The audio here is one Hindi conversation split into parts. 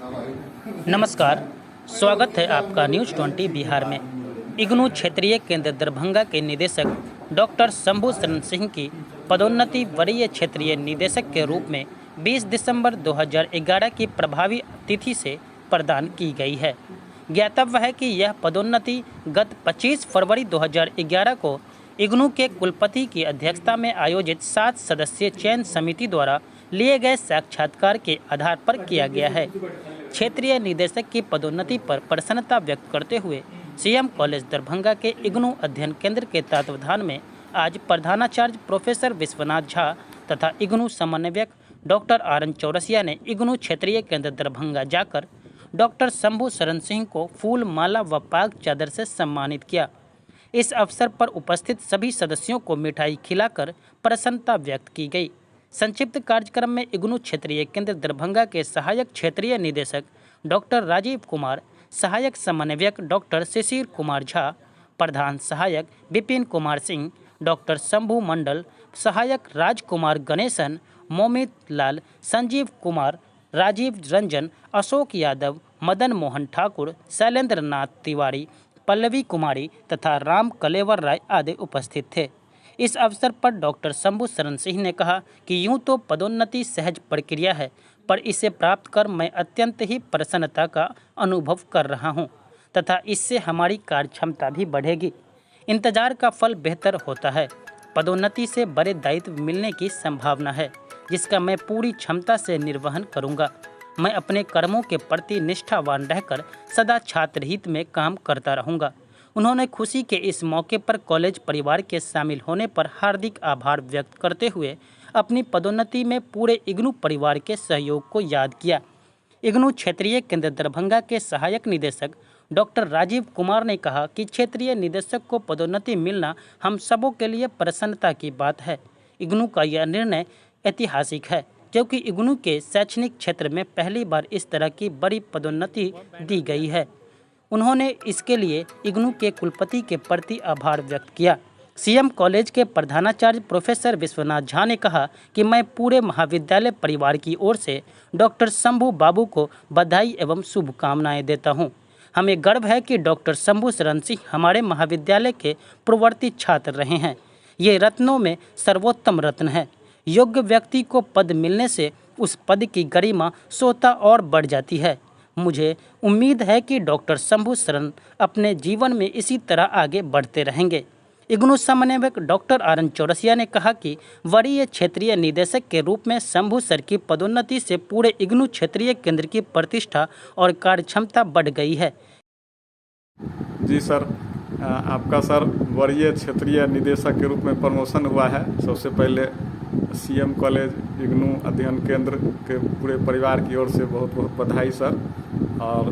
नमस्कार, स्वागत है आपका न्यूज़ 20 बिहार में। इग्नू क्षेत्रीय केंद्र दरभंगा के निदेशक डॉक्टर शंभू शरण सिंह की पदोन्नति वरीय क्षेत्रीय निदेशक के रूप में 20 दिसंबर 2011 की प्रभावी तिथि से प्रदान की गई है। ज्ञातव्य है कि यह पदोन्नति गत 25 फरवरी 2011 को इग्नू के कुलपति की अध्यक्षता में आयोजित 7 सदस्यीय चयन समिति द्वारा लिए गए साक्षात्कार के आधार पर किया गया है। क्षेत्रीय निदेशक की पदोन्नति पर प्रसन्नता व्यक्त करते हुए सीएम कॉलेज दरभंगा के इग्नू अध्ययन केंद्र के तत्वावधान में आज प्रधानाचार्य प्रोफेसर विश्वनाथ झा तथा इग्नू समन्वयक डॉक्टर आर.एन. चौरसिया ने इग्नू क्षेत्रीय केंद्र दरभंगा जाकर डॉक्टर शंभू शरण सिंह को फूल माला व पाग चादर से सम्मानित किया। इस अवसर पर उपस्थित सभी सदस्यों को मिठाई खिलाकर प्रसन्नता व्यक्त की गई। संक्षिप्त कार्यक्रम में इग्नू क्षेत्रीय केंद्र दरभंगा के सहायक क्षेत्रीय निदेशक डॉक्टर राजीव कुमार, सहायक समन्वयक डॉक्टर शिशिर कुमार झा, प्रधान सहायक विपिन कुमार सिंह, डॉक्टर शंभू मंडल, सहायक राजकुमार गणेशन, मोमित लाल, संजीव कुमार, राजीव रंजन, अशोक यादव, मदन मोहन ठाकुर, शैलेंद्र नाथ तिवारी, पल्लवी कुमारी तथा राम कलेवर राय आदि उपस्थित थे। इस अवसर पर डॉक्टर शंभू शरण सिंह ने कहा कि यूं तो पदोन्नति सहज प्रक्रिया है, पर इसे प्राप्त कर मैं अत्यंत ही प्रसन्नता का अनुभव कर रहा हूं तथा इससे हमारी कार्यक्षमता भी बढ़ेगी। इंतजार का फल बेहतर होता है। पदोन्नति से बड़े दायित्व मिलने की संभावना है, जिसका मैं पूरी क्षमता से निर्वहन करूंगा। मैं अपने कर्मों के प्रति निष्ठावान रहकर सदा छात्र हित में काम करता रहूंगा। उन्होंने खुशी के इस मौके पर कॉलेज परिवार के शामिल होने पर हार्दिक आभार व्यक्त करते हुए अपनी पदोन्नति में पूरे इग्नू परिवार के सहयोग को याद किया। इग्नू क्षेत्रीय केंद्र दरभंगा के सहायक निदेशक डॉक्टर राजीव कुमार ने कहा कि क्षेत्रीय निदेशक को पदोन्नति मिलना हम सबों के लिए प्रसन्नता की बात है। इग्नू का यह निर्णय ऐतिहासिक है, क्योंकि इग्नू के शैक्षणिक क्षेत्र में पहली बार इस तरह की बड़ी पदोन्नति दी गई है। उन्होंने इसके लिए इग्नू के कुलपति के प्रति आभार व्यक्त किया। सीएम कॉलेज के प्रधानाचार्य प्रोफेसर विश्वनाथ झा ने कहा कि मैं पूरे महाविद्यालय परिवार की ओर से डॉक्टर शंभू बाबू को बधाई एवं शुभकामनाएं देता हूं। हमें गर्व है कि डॉक्टर शंभू शरण सिंह हमारे महाविद्यालय के पूर्ववर्ती छात्र रहे हैं। ये रत्नों में सर्वोत्तम रत्न है। योग्य व्यक्ति को पद मिलने से उस पद की गरिमा स्वतः और बढ़ जाती है। मुझे उम्मीद है कि डॉक्टर शंभू शरण अपने जीवन में इसी तरह आगे बढ़ते रहेंगे। इग्नू समन्वयक डॉक्टर आर.एन. चौरसिया ने कहा कि वरीय क्षेत्रीय निदेशक के रूप में शंभू सर की पदोन्नति से पूरे इग्नू क्षेत्रीय केंद्र की प्रतिष्ठा और कार्यक्षमता बढ़ गई है। जी सर, आपका सर वरीय क्षेत्रीय निदेशक के रूप में प्रमोशन हुआ है। सबसे पहले सीएम कॉलेज इग्नू अध्ययन केंद्र के पूरे परिवार की ओर से बहुत बहुत बधाई सर। और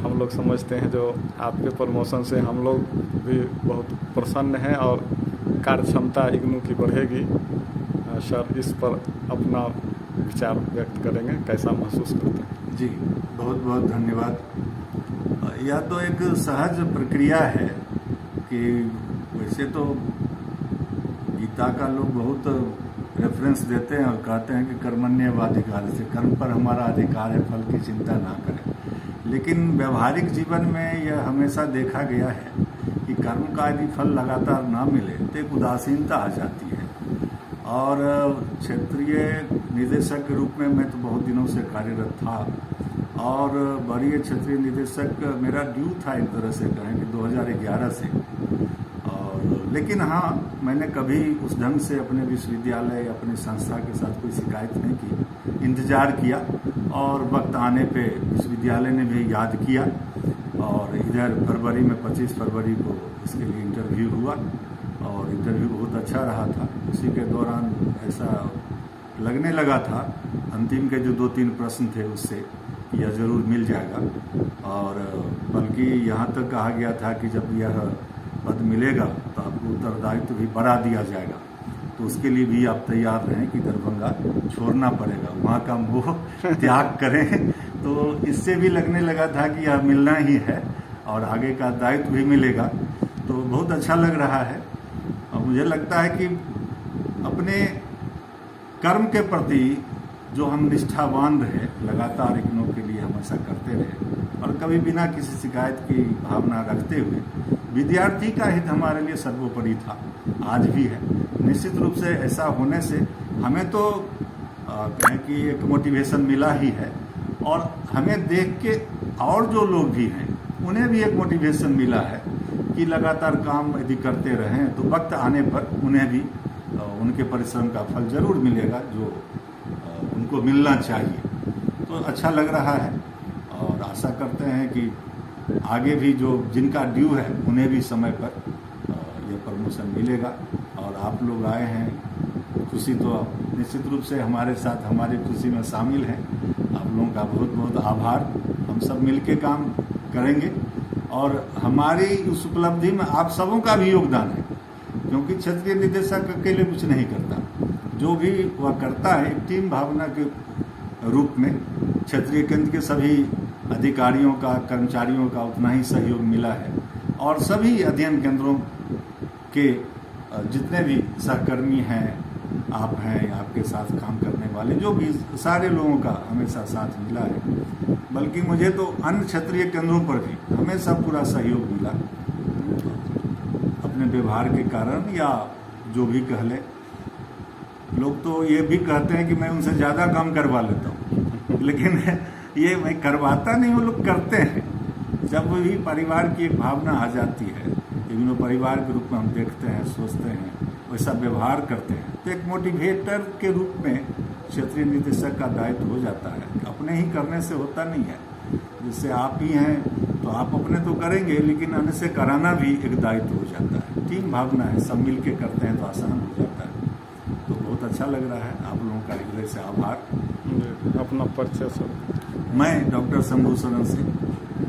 हम लोग समझते हैं जो आपके प्रमोशन से हम लोग भी बहुत प्रसन्न हैं और कार्यक्षमता इग्नू की बढ़ेगी। सर इस पर अपना विचार व्यक्त करेंगे, कैसा महसूस करते हैं? जी बहुत बहुत धन्यवाद। यह तो एक सहज प्रक्रिया है कि वैसे तो गीता का लोग बहुत रेफरेंस देते हैं और कहते हैं कि कर्मण्येवाधिकार से, कर्म पर हमारा अधिकार है, फल की चिंता ना करें। लेकिन व्यवहारिक जीवन में यह हमेशा देखा गया है कि कर्म का यदि फल लगातार ना मिले तो एक उदासीनता आ जाती है। और क्षेत्रीय निदेशक के रूप में मैं तो बहुत दिनों से कार्यरत था और वरीय क्षेत्रीय निदेशक मेरा ड्यू था एक तरह से कहें कि 2011 से। लेकिन हाँ, मैंने कभी उस ढंग से अपने विश्वविद्यालय या अपनी संस्था के साथ कोई शिकायत नहीं की। इंतज़ार किया और वक्त आने पे विश्वविद्यालय ने भी याद किया और इधर फरवरी में 25 फरवरी को इसके लिए इंटरव्यू हुआ और इंटरव्यू बहुत अच्छा रहा था। उसी के दौरान ऐसा लगने लगा था अंतिम के जो 2-3 प्रश्न थे उससे यह ज़रूर मिल जाएगा। और बल्कि यहाँ तक कहा गया था कि जब यह पद मिलेगा तो आपको उत्तरदायित्व भी बढ़ा दिया जाएगा, तो उसके लिए भी आप तैयार रहें कि दरभंगा छोड़ना पड़ेगा, वहाँ का मोह त्याग करें। तो इससे भी लगने लगा था कि यह मिलना ही है और आगे का दायित्व भी मिलेगा, तो बहुत अच्छा लग रहा है। और मुझे लगता है कि अपने कर्म के प्रति जो हम निष्ठावान रहे, लगातार इग्नू के लिए हमेशा करते रहे और कभी बिना किसी शिकायत की भावना रखते हुए विद्यार्थी का हित हमारे लिए सर्वोपरि था, आज भी है। निश्चित रूप से ऐसा होने से हमें तो कहें कि एक मोटिवेशन मिला ही है और हमें देख के और जो लोग भी हैं उन्हें भी एक मोटिवेशन मिला है कि लगातार काम यदि करते रहें तो वक्त आने पर उन्हें भी उनके परिश्रम का फल जरूर मिलेगा जो उनको मिलना चाहिए। तो अच्छा लग रहा है और आशा करते हैं कि आगे भी जो जिनका ड्यू है उन्हें भी समय पर यह प्रमोशन मिलेगा। और आप लोग आए हैं, खुशी तो निश्चित रूप से हमारे साथ हमारी खुशी में शामिल है। आप लोगों का बहुत बहुत आभार। हम सब मिलके काम करेंगे और हमारी उस उपलब्धि में आप सबों का भी योगदान है, क्योंकि क्षेत्रीय निदेशक अकेले कुछ नहीं करता, जो भी वह करता है एक टीम भावना के रूप में क्षेत्रीय केंद्र के सभी अधिकारियों का, कर्मचारियों का उतना ही सहयोग मिला है और सभी अध्ययन केंद्रों के जितने भी सहकर्मी हैं, आप हैं, आपके साथ काम करने वाले जो भी सारे लोगों का हमेशा साथ मिला है। बल्कि मुझे तो अन्य क्षेत्रीय केंद्रों पर भी हमेशा पूरा सहयोग मिला, अपने व्यवहार के कारण या जो भी कह ले। लोग तो ये भी कहते हैं कि मैं उनसे ज़्यादा काम करवा लेता हूँ, लेकिन ये मैं करवाता नहीं, वो लोग करते हैं। जब भी परिवार की एक भावना आ जाती है, इग्नू परिवार के रूप में हम देखते हैं, सोचते हैं, वैसा व्यवहार करते हैं, तो एक मोटिवेटर के रूप में क्षेत्रीय निदेशक का दायित्व हो जाता है। अपने ही करने से होता नहीं है, जैसे आप ही हैं तो आप अपने तो करेंगे, लेकिन अन्य से कराना भी एक दायित्व हो जाता है। टीम भावना है, सब मिल के करते हैं तो आसान हो जाता है। तो बहुत अच्छा लग रहा है, आप लोगों का हृदय से आभार। अपना परिचय सर। मैं डॉक्टर शंभू शरण सिंह,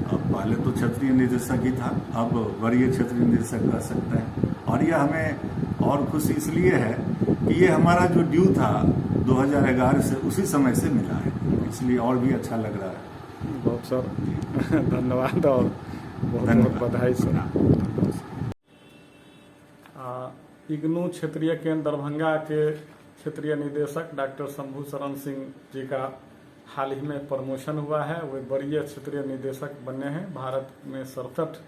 अब पहले तो क्षेत्रीय निदेशक ही था, अब वरीय क्षेत्रीय निदेशक कह सकते हैं। और यह हमें और खुशी इसलिए है कि ये हमारा जो ड्यू था 2011 से उसी समय से मिला है, इसलिए और भी अच्छा लग रहा है। बहुत सर धन्यवाद और बहुत बहुत बधाई सर। इग्नू क्षेत्रीय केंद्र दरभंगा के क्षेत्रीय निदेशक डॉक्टर शंभू शरण सिंह जी का हाल ही में प्रमोशन हुआ है। वे वरीय क्षेत्रीय निदेशक बने हैं। भारत में 67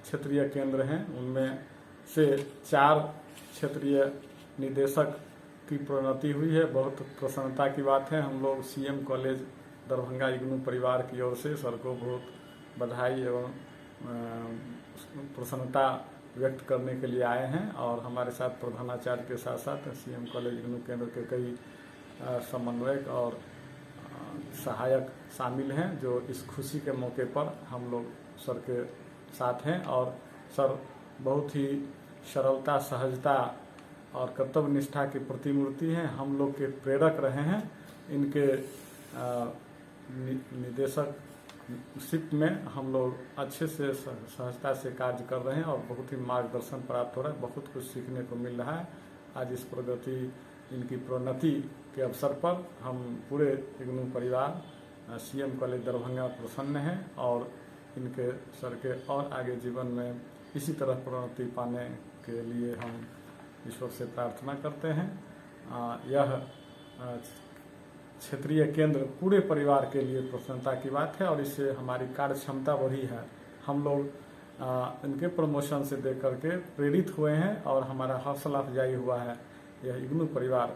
क्षेत्रीय केंद्र हैं, उनमें से 4 क्षेत्रीय निदेशक की प्रोन्नति हुई है। बहुत प्रसन्नता की बात है। हम लोग सीएम कॉलेज दरभंगा इग्नू परिवार की ओर से सर को बहुत बधाई एवं प्रसन्नता व्यक्त करने के लिए आए हैं। और हमारे साथ प्रधानाचार्य के साथ साथ सीएम कॉलेज इग्नू केंद्र के कई समन्वयक और सहायक शामिल हैं, जो इस खुशी के मौके पर हम लोग सर के साथ हैं। और सर बहुत ही सरलता, सहजता और कर्तव्य निष्ठा की प्रतिमूर्ति हैं, हम लोग के प्रेरक रहे हैं। इनके निदेशकशिप में हम लोग अच्छे से सहजता से कार्य कर रहे हैं और बहुत ही मार्गदर्शन प्राप्त हो रहा है, बहुत कुछ सीखने को मिल रहा है। आज इस प्रगति, इनकी प्रोन्नति के अवसर पर हम पूरे इग्नू परिवार सीएम कॉलेज दरभंगा प्रसन्न हैं और इनके सर के और आगे जीवन में इसी तरह प्रोन्नति पाने के लिए हम ईश्वर से प्रार्थना करते हैं। यह क्षेत्रीय केंद्र पूरे परिवार के लिए प्रसन्नता की बात है और इससे हमारी कार्य क्षमता बढ़ी है। हम लोग इनके प्रमोशन से देख करके प्रेरित हुए हैं और हमारा हौसला अफजाई हुआ है। यह इग्नू परिवार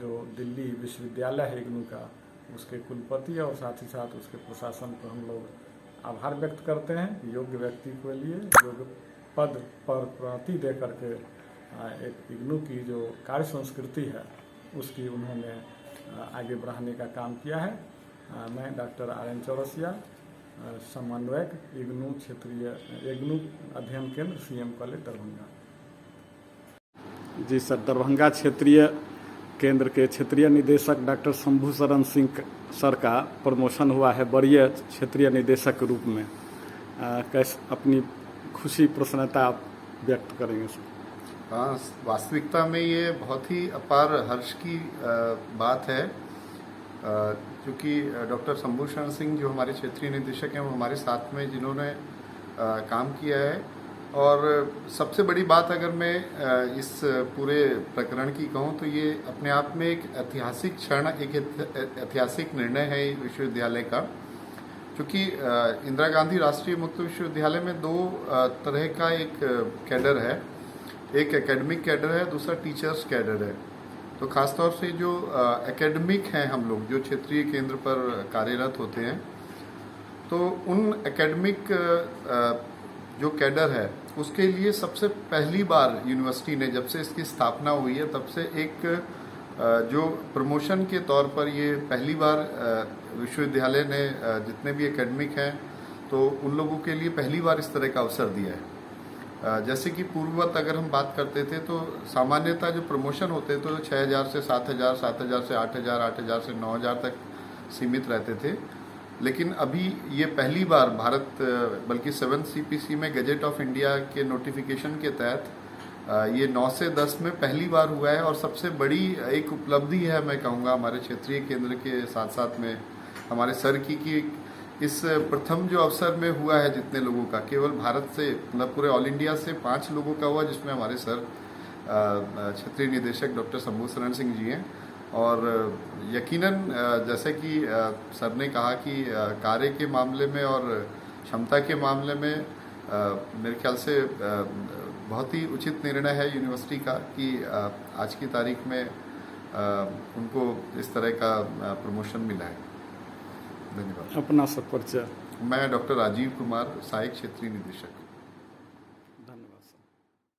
जो दिल्ली विश्वविद्यालय है इग्नू का, उसके कुलपति और साथ ही साथ उसके प्रशासन को हम लोग आभार व्यक्त करते हैं। योग्य व्यक्ति के लिए योग्य पद पर प्रोन्नति दे करके एक इग्नू की जो कार्य संस्कृति है उसकी उन्होंने आगे बढ़ाने का काम किया है। मैं डॉक्टर RN चौरसिया, समन्वयक इग्नू क्षेत्रीय इग्नू अध्ययन केंद्र सीएम कॉलेज दरभंगा। जी सर, दरभंगा क्षेत्रीय केंद्र के क्षेत्रीय निदेशक डॉक्टर शंभू शरण सिंह सर का प्रमोशन हुआ है वरीय क्षेत्रीय निदेशक के रूप में। कैसे अपनी खुशी, प्रसन्नता व्यक्त करेंगे सर? हाँ, वास्तविकता में ये बहुत ही अपार हर्ष की बात है, क्योंकि डॉक्टर शंभू शरण सिंह जो हमारे क्षेत्रीय निदेशक हैं वो हमारे साथ में जिन्होंने काम किया है और सबसे बड़ी बात अगर मैं इस पूरे प्रकरण की कहूँ तो ये अपने आप में एक ऐतिहासिक क्षण, एक ऐतिहासिक निर्णय है विश्वविद्यालय का, क्योंकि इंदिरा गांधी राष्ट्रीय मुक्त विश्वविद्यालय में दो तरह का एक कैडर है, एक एकेडमिक कैडर है, दूसरा टीचर्स कैडर है। तो खासतौर से जो एकेडमिक हैं हम लोग जो क्षेत्रीय केंद्र पर कार्यरत होते हैं, तो उन एकेडमिक जो कैडर है उसके लिए सबसे पहली बार यूनिवर्सिटी ने, जब से इसकी स्थापना हुई है तब से एक जो प्रमोशन के तौर पर ये पहली बार विश्वविद्यालय ने जितने भी एकेडमिक हैं तो उन लोगों के लिए पहली बार इस तरह का अवसर दिया है। जैसे कि पूर्ववत अगर हम बात करते थे तो सामान्यतः जो प्रमोशन होते तो 6,000 से 7,000, 7,000 से 8,000, 8,000 से 9,000 तक सीमित रहते थे, लेकिन अभी ये पहली बार भारत, बल्कि 7th CPC में गजेट ऑफ इंडिया के नोटिफिकेशन के तहत ये 9 से 10 में पहली बार हुआ है। और सबसे बड़ी एक उपलब्धि है मैं कहूँगा हमारे क्षेत्रीय केंद्र के साथ साथ में हमारे सर की कि इस प्रथम जो अवसर में हुआ है जितने लोगों का, केवल भारत से, मतलब पूरे ऑल इंडिया से 5 लोगों का हुआ, जिसमें हमारे सर क्षेत्रीय निदेशक डॉक्टर शंभू शरण सिंह जी हैं। और यकीनन जैसे कि सर ने कहा कि कार्य के मामले में और क्षमता के मामले में मेरे ख्याल से बहुत ही उचित निर्णय है यूनिवर्सिटी का कि आज की तारीख में उनको इस तरह का प्रमोशन मिला है। धन्यवाद। अपना सब परिचय। मैं डॉक्टर राजीव कुमार, सहायक क्षेत्रीय निदेशक।